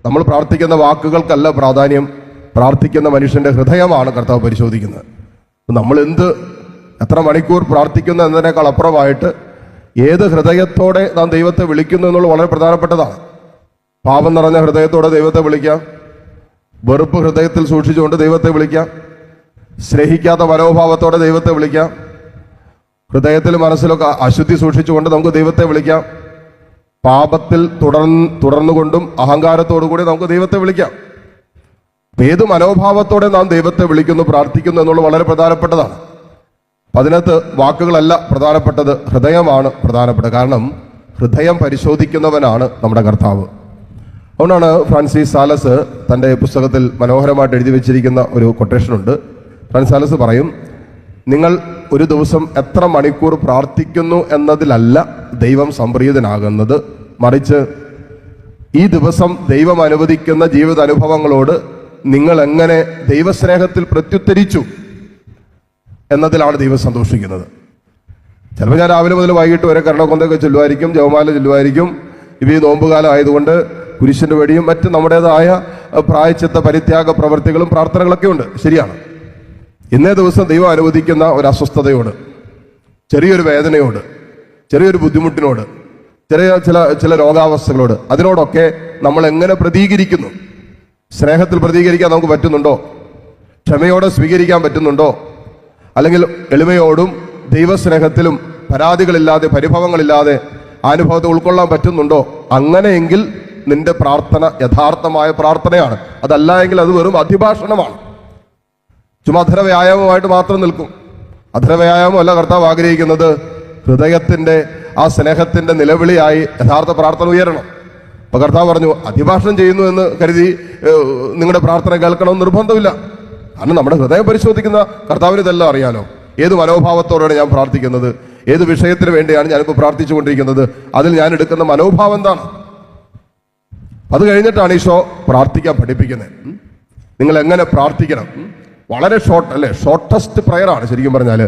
നമ്മൾ പ്രാർത്ഥിക്കുന്ന വാക്കുകൾക്കല്ല പ്രാധാന്യം, പ്രാർത്ഥിക്കുന്ന മനുഷ്യന്റെ ഹൃദയമാണ് കർത്താവ് പരിശോധിക്കുന്നത്. നമ്മൾ എത്ര മണിക്കൂർ പ്രാർത്ഥിക്കുന്നു എന്നതിനേക്കാൾ അപ്പുറമായിട്ട് ഏത് ഹൃദയത്തോടെ നാം ദൈവത്തെ വിളിക്കുന്നു എന്നുള്ളത് വളരെ പ്രധാനപ്പെട്ടതാണ്. പാപം നിറഞ്ഞ ഹൃദയത്തോടെ ദൈവത്തെ വിളിക്കാം, വെറുപ്പ് ഹൃദയത്തിൽ സൂക്ഷിച്ചുകൊണ്ട് ദൈവത്തെ വിളിക്കാം, സ്നേഹിക്കാത്ത മനോഭാവത്തോടെ ദൈവത്തെ വിളിക്കാം, ഹൃദയത്തിൽ മനസ്സിലൊക്കെ അശുദ്ധി സൂക്ഷിച്ചുകൊണ്ട് നമുക്ക് ദൈവത്തെ വിളിക്കാം, പാപത്തിൽ തുടർന്നുകൊണ്ടും അഹങ്കാരത്തോടു കൂടി നമുക്ക് ദൈവത്തെ വിളിക്കാം. ഏത് മനോഭാവത്തോടെ നാം ദൈവത്തെ വിളിക്കുന്നു, പ്രാർത്ഥിക്കുന്നു എന്നുള്ളത് വളരെ പ്രധാനപ്പെട്ടതാണ്. അതിനകത്ത് വാക്കുകളല്ല പ്രധാനപ്പെട്ടത്, ഹൃദയമാണ് പ്രധാനപ്പെട്ടത്. കാരണം ഹൃദയം പരിശോധിക്കുന്നവനാണ് നമ്മുടെ കർത്താവ്. അതുകൊണ്ടാണ് ഫ്രാൻസിസ് സാലസ് തൻ്റെ പുസ്തകത്തിൽ മനോഹരമായിട്ട് എഴുതി വെച്ചിരിക്കുന്ന ഒരു കൊട്ടേഷനുണ്ട്. ഫ്രാൻസിസ് സാലസ് പറയും, നിങ്ങൾ ഒരു ദിവസം എത്ര മണിക്കൂർ പ്രാർത്ഥിക്കുന്നു എന്നതിലല്ല ദൈവം സംപ്രീതനാകുന്നത്, മറിച്ച് ഈ ദിവസം ദൈവം അനുവദിക്കുന്ന ജീവിത അനുഭവങ്ങളോട് നിങ്ങൾ എങ്ങനെ ദൈവസ്നേഹത്തിൽ പ്രത്യുത്തരിച്ചു എന്നതിലാണ് ദൈവം സന്തോഷിക്കുന്നത്. ചിലപ്പോൾ ഞാൻ രാവിലെ മുതൽ വൈകിട്ട് വരെ കരുണക്കൊന്തൊക്കെ ചൊല്ലുമായിരിക്കും, ജപമാല ചൊല്ലുമായിരിക്കും. ഈ നോമ്പുകാലം ആയതുകൊണ്ട് കുരിശിന്റെ വഴിയും മറ്റ് നമ്മുടേതായ പ്രായച്ചിത്ത പരിത്യാഗ പ്രവൃത്തികളും പ്രാർത്ഥനകളൊക്കെ ഉണ്ട്, ശരിയാണ്. ഇന്നേ ദിവസം ദൈവം അനുവദിക്കുന്ന ഒരു അസ്വസ്ഥതയോട്, ചെറിയൊരു വേദനയോട്, ചെറിയൊരു ബുദ്ധിമുട്ടിനോട്, ചില രോഗാവസ്ഥകളോട്, അതിനോടൊക്കെ നമ്മൾ എങ്ങനെ പ്രതികരിക്കുന്നു? സ്നേഹത്തിൽ പ്രതികരിക്കാൻ നമുക്ക് പറ്റുന്നുണ്ടോ? ക്ഷമയോടെ സ്വീകരിക്കാൻ പറ്റുന്നുണ്ടോ? അല്ലെങ്കിൽ എളിമയോടും ദൈവസ്നേഹത്തിലും പരാതികളില്ലാതെ പരിഭവങ്ങളില്ലാതെ അനുഭവത്തെ ഉൾക്കൊള്ളാൻ പറ്റുന്നുണ്ടോ? അങ്ങനെയെങ്കിൽ നിന്റെ പ്രാർത്ഥന യഥാർത്ഥമായ പ്രാർത്ഥനയാണ്. അതല്ല എങ്കിൽ അത് വെറും അധിഭാഷണമാണ്, ചുമ്മാ അധര വ്യായാമമായിട്ട് മാത്രം നിൽക്കും. അധര വ്യായാമം അല്ല കർത്താവ് ആഗ്രഹിക്കുന്നത്. ഹൃദയത്തിന്റെ ആ സ്നേഹത്തിന്റെ നിലവിളിയായി യഥാർത്ഥ പ്രാർത്ഥന ഉയരണം. അപ്പൊ കർത്താവ് പറഞ്ഞു, അധിഭാഷണം ചെയ്യുന്നു എന്ന് കരുതി നിങ്ങളുടെ പ്രാർത്ഥന കേൾക്കണമെന്ന് നിർബന്ധമില്ല. കാരണം നമ്മുടെ ഹൃദയം പരിശോധിക്കുന്ന കർത്താവിന് ഇതെല്ലാം അറിയാലോ. ഏത് മനോഭാവത്തോടെയാണ് ഞാൻ പ്രാർത്ഥിക്കുന്നത്, ഏത് വിഷയത്തിന് വേണ്ടിയാണ് ഞാനിപ്പോൾ പ്രാർത്ഥിച്ചുകൊണ്ടിരിക്കുന്നത്, അതിൽ ഞാൻ എടുക്കുന്ന മനോഭാവം എന്താണ്? അത് കഴിഞ്ഞിട്ടാണ് ഈശോ പ്രാർത്ഥിക്കാൻ പഠിപ്പിക്കുന്നത്. നിങ്ങൾ എങ്ങനെ പ്രാർത്ഥിക്കണം? വളരെ ഷോർട്ടസ്റ്റ് പ്രയറാണ് ശരിക്കും പറഞ്ഞാൽ.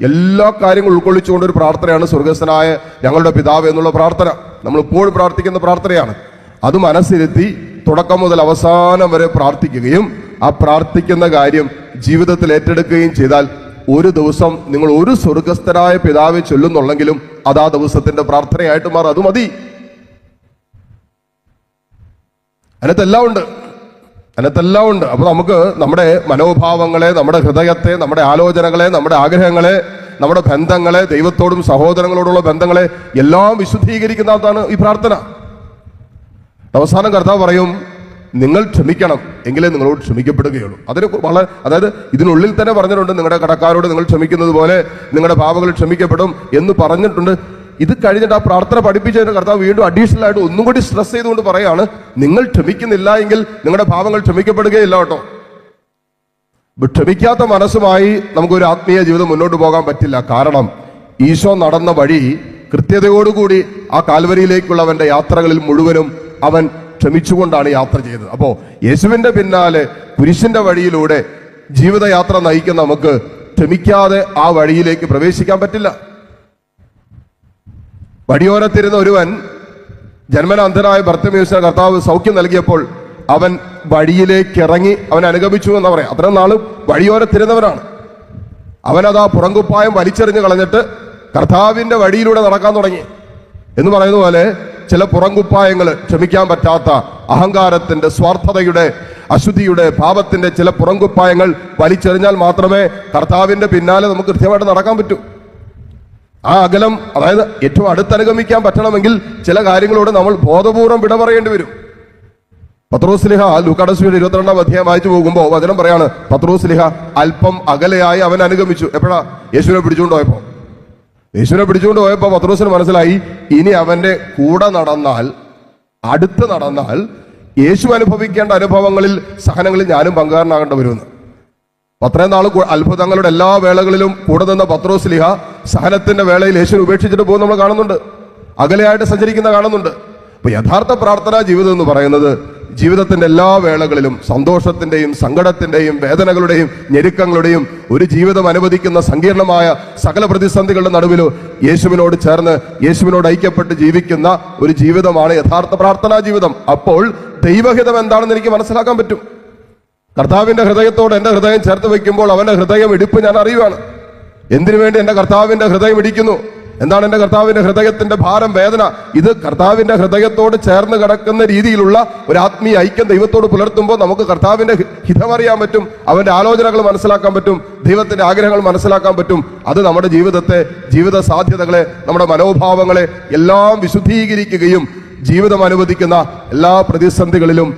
എല്ലാ കാര്യങ്ങളും ഉൾക്കൊള്ളിച്ചുകൊണ്ട് ഒരു പ്രാർത്ഥനയാണ് സ്വർഗസ്ഥനായ ഞങ്ങളുടെ പിതാവ് എന്നുള്ള പ്രാർത്ഥന. നമ്മൾ ഇപ്പോഴും പ്രാർത്ഥിക്കുന്ന പ്രാർത്ഥനയാണ്. അത് മനസ്സിരുത്തി തുടക്കം മുതൽ അവസാനം വരെ പ്രാർത്ഥിക്കുകയും ആ പ്രാർത്ഥിക്കുന്ന കാര്യം ജീവിതത്തിൽ ഏറ്റെടുക്കുകയും ചെയ്താൽ ഒരു ദിവസം നിങ്ങൾ ഒരു സ്വർഗസ്ഥനായ പിതാവെ ചൊല്ലുന്നുള്ളെങ്കിലും അത് ആ ദിവസത്തിന്റെ പ്രാർത്ഥനയായിട്ട് മാറും. അത് മതി. അതിനകത്തെല്ലാം ഉണ്ട്. അപ്പൊ നമുക്ക് നമ്മുടെ മനോഭാവങ്ങളെ, നമ്മുടെ ഹൃദയത്തെ, നമ്മുടെ ആലോചനകളെ, നമ്മുടെ ആഗ്രഹങ്ങളെ, നമ്മുടെ ബന്ധങ്ങളെ, ദൈവത്തോടും സഹോദരങ്ങളോടുള്ള ബന്ധങ്ങളെ എല്ലാം വിശുദ്ധീകരിക്കുന്നതാണ് ഈ പ്രാർത്ഥന. അവസാനം കർത്താവ് പറയും, നിങ്ങൾ ക്ഷമിക്കണം, എങ്കിലേ നിങ്ങളോട് ക്ഷമിക്കപ്പെടുകയുള്ളൂ. അതായത് ഇതിനുള്ളിൽ തന്നെ പറഞ്ഞിട്ടുണ്ട്, നിങ്ങളുടെ കടക്കാരോട് നിങ്ങൾ ക്ഷമിക്കുന്നത് പോലെ നിങ്ങളുടെ പാപങ്ങൾ ക്ഷമിക്കപ്പെടും എന്ന് പറഞ്ഞിട്ടുണ്ട്. ഇത് കഴിഞ്ഞിട്ട് ആ പ്രാർത്ഥന പഠിപ്പിച്ചതിന് കർത്താവ് വീണ്ടും അഡീഷണൽ ആയിട്ട് ഒന്നും കൂടി സ്ട്രെസ് ചെയ്തുകൊണ്ട് പറയാണ്, നിങ്ങൾ ക്ഷമിക്കുന്നില്ല എങ്കിൽ നിങ്ങളുടെ പാപങ്ങൾ ക്ഷമിക്കപ്പെടുകയില്ല കേട്ടോ. ക്ഷമിക്കാത്ത മനസ്സുമായി നമുക്കൊരു ആത്മീയ ജീവിതം മുന്നോട്ട് പോകാൻ പറ്റില്ല. കാരണം ഈശോ നടന്ന വഴി കൃത്യതയോടുകൂടി ആ കാൽവരിയിലേക്കുള്ളവന്റെ യാത്രകളിൽ മുഴുവനും അവൻ ക്ഷമിച്ചുകൊണ്ടാണ് യാത്ര ചെയ്തത്. അപ്പോ യേശുവിന്റെ പിന്നാലെ കുരിശിന്റെ വഴിയിലൂടെ ജീവിതയാത്ര നയിക്കുന്ന നമുക്ക് ക്ഷമിക്കാതെ ആ വഴിയിലേക്ക് പ്രവേശിക്കാൻ പറ്റില്ല. വഴിയോരത്തിരുന്ന ഒരുവൻ, ജന്മന അന്ധനായ ബർത്തിമേയുവിന് കർത്താവ് സൗഖ്യം നൽകിയപ്പോൾ അവൻ വഴിയിലേക്ക് ഇറങ്ങി അവൻ അനുഗമിച്ചു എന്ന് പറയാം. അത്രയും നാളും വഴിയോരത്തിരുന്നവനാണ്. അവനതാ പുറങ്കുപ്പായം വലിച്ചെറിഞ്ഞ് കളഞ്ഞിട്ട് കർത്താവിന്റെ വഴിയിലൂടെ നടക്കാൻ തുടങ്ങി എന്ന് പറയുന്ന പോലെ ചില പുറങ്കുപ്പായങ്ങൾ, ക്ഷമിക്കാൻ പറ്റാത്ത അഹങ്കാരത്തിന്റെ, സ്വാർത്ഥതയുടെ, അശുദ്ധിയുടെ, പാപത്തിന്റെ ചില പുറങ്കുപ്പായങ്ങൾ വലിച്ചെറിഞ്ഞാൽ മാത്രമേ കർത്താവിന്റെ പിന്നാലെ നമുക്ക് കൃത്യമായിട്ട് നടക്കാൻ പറ്റൂ. ആ അകലം, അതായത് ഏറ്റവും അടുത്തനുഗമിക്കാൻ പറ്റണമെങ്കിൽ ചില കാര്യങ്ങളോട് നമ്മൾ ബോധപൂർവം വിട പറയേണ്ടി വരും. പത്രോസ്ലിഹ ലൂക്കായുടെ സുവിശേഷം 22-ാം അധ്യായം വായിച്ചു പോകുമ്പോൾ വചനം പറയാണ്, പത്രോസ്ലിഹ അല്പം അകലെയായി അവൻ അനുഗമിച്ചു. എപ്പോഴാ? യേശുവിനെ പിടിച്ചുകൊണ്ട് പോയപ്പോ പത്രോസിന് മനസ്സിലായി, ഇനി അവന്റെ കൂടെ നടന്നാൽ, അടുത്ത് നടന്നാൽ യേശു അനുഭവിക്കേണ്ട അനുഭവങ്ങളിൽ, സഹനങ്ങളിൽ ഞാനും പങ്കുകാരനാകേണ്ടി വരുമെന്ന്. അത്രയും നാൾ അത്ഭുതങ്ങളുടെ എല്ലാ വേളകളിലും കൂടെ നിന്ന പത്രോസ്ലിഹ സഹനത്തിന്റെ വേളയിൽ യേശുവിനെ ഉപേക്ഷിച്ചിട്ട് പോകുന്ന നമ്മൾ കാണുന്നുണ്ട്. അകലെയായിട്ട് സഞ്ചരിക്കുന്ന കാണുന്നുണ്ട്. അപ്പൊ യഥാർത്ഥ പ്രാർത്ഥനാ ജീവിതം എന്ന് പറയുന്നത് ജീവിതത്തിന്റെ എല്ലാ വേളകളിലും സന്തോഷത്തിന്റെയും സങ്കടത്തിന്റെയും വേദനകളുടെയും ഞെരുക്കങ്ങളുടെയും ഒരു ജീവിതം അനുവദിക്കുന്ന സങ്കീർണമായ സകല പ്രതിസന്ധികളുടെ നടുവിൽ യേശുവിനോട് ചേർന്ന് യേശുവിനോട് ഐക്യപ്പെട്ട് ജീവിക്കുന്ന ഒരു ജീവിതമാണ് യഥാർത്ഥ പ്രാർത്ഥനാ ജീവിതം. അപ്പോൾ ദൈവഹിതം എന്താണെന്ന് എനിക്ക് മനസ്സിലാക്കാൻ പറ്റും. കർത്താവിന്റെ ഹൃദയത്തോട് എന്റെ ഹൃദയം ചേർത്ത് വയ്ക്കുമ്പോൾ അവന്റെ ഹൃദയം ഇടിപ്പ് ഞാൻ അറിയുവാണ്. എന്തിനു വേണ്ടി എന്റെ കർത്താവിന്റെ ഹൃദയം ഇടിക്കുന്നു, എന്താണ് എന്റെ കർത്താവിന്റെ ഹൃദയത്തിന്റെ ഭാരം, വേദന? ഇത് കർത്താവിന്റെ ഹൃദയത്തോട് ചേർന്ന് കിടക്കുന്ന രീതിയിലുള്ള ഒരു ആത്മീയ ഐക്യം ദൈവത്തോട് പുലർത്തുമ്പോൾ നമുക്ക് കർത്താവിന്റെ ഹിതമറിയാൻ പറ്റും, അവന്റെ ആലോചനകൾ മനസ്സിലാക്കാൻ പറ്റും, ദൈവത്തിന്റെ ആഗ്രഹങ്ങൾ മനസ്സിലാക്കാൻ പറ്റും. അത് നമ്മുടെ ജീവിതത്തെ, ജീവിത സാധ്യതകളെ, നമ്മുടെ മനോഭാവങ്ങളെ എല്ലാം വിശുദ്ധീകരിക്കുകയും ജീവിതം അനുവദിക്കുന്ന എല്ലാ പ്രതിസന്ധികളിലും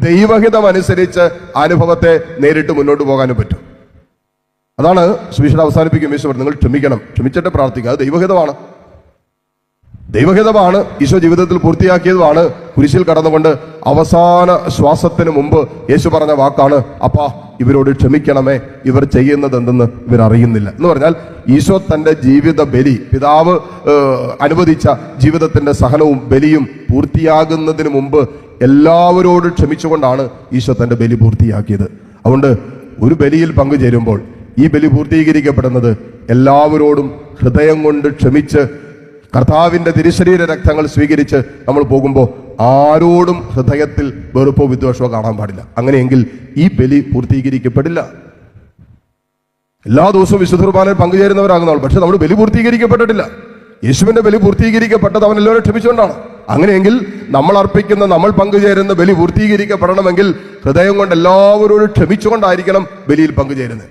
ദൈവഹിതം അനുസരിച്ച് അനുഭവത്തെ നേരിട്ട് മുന്നോട്ട് പോകാനും പറ്റും. അതാണ് സുവിശേഷം അവസാനിപ്പിക്കും ഈശോ. നിങ്ങൾ ക്ഷമിക്കണം, ക്ഷമിച്ചിട്ട് പ്രാർത്ഥിക്കുക. അത് ദൈവഹിതമാണ്. ദൈവഹിതമാണ്. ഈശോ ജീവിതത്തിൽ പൂർത്തിയാക്കിയതുമാണ്. കുരിശിൽ കടന്നുകൊണ്ട് അവസാന ശ്വാസത്തിന് മുമ്പ് യേശു പറഞ്ഞ വാക്കാണ്, അപ്പാ ഇവരോട് ക്ഷമിക്കണമേ, ഇവർ ചെയ്യുന്നത് എന്തെന്ന് ഇവരറിയുന്നില്ല എന്ന് പറഞ്ഞാൽ ഈശോ തന്റെ ജീവിത ബലി, പിതാവ് അനുവദിച്ച ജീവിതത്തിന്റെ സഹനവും ബലിയും പൂർത്തിയാകുന്നതിന് മുമ്പ് എല്ലാവരോടും ക്ഷമിച്ചുകൊണ്ടാണ് ഈശോ തന്റെ ബലി പൂർത്തിയാക്കിയത്. അതുകൊണ്ട് ഒരു ബലിയിൽ പങ്കുചേരുമ്പോൾ ഈ ബലി പൂർത്തീകരിക്കപ്പെടുന്നത് എല്ലാവരോടും ഹൃദയം കൊണ്ട് ക്ഷമിച്ച് കർത്താവിന്റെ തിരുശരീര രക്തങ്ങൾ സ്വീകരിച്ച് നമ്മൾ പോകുമ്പോൾ ആരോടും ഹൃദയത്തിൽ വെറുപ്പോ വിദ്വേഷമോ കാണാൻ പാടില്ല. അങ്ങനെയെങ്കിൽ ഈ ബലി പൂർത്തീകരിക്കപ്പെടില്ല. എല്ലാ ദിവസവും വിശുദ്ധ കുർബാനയിൽ പങ്കുചേരുന്നവരാകുന്നവൾ, പക്ഷെ നമ്മൾ ബലി പൂർത്തീകരിക്കപ്പെട്ടിട്ടില്ല. യേശുവിന്റെ ബലി പൂർത്തീകരിക്കപ്പെട്ടത് അവൻ എല്ലാവരും ക്ഷമിച്ചുകൊണ്ടാണ്. അങ്ങനെയെങ്കിൽ നമ്മൾ അർപ്പിക്കുന്ന, നമ്മൾ പങ്കുചേരുന്ന ബലി പൂർത്തീകരിക്കപ്പെടണമെങ്കിൽ ഹൃദയം കൊണ്ട് എല്ലാവരോടും ക്ഷമിച്ചുകൊണ്ടായിരിക്കണം ബലിയിൽ പങ്കുചേരുന്നത്.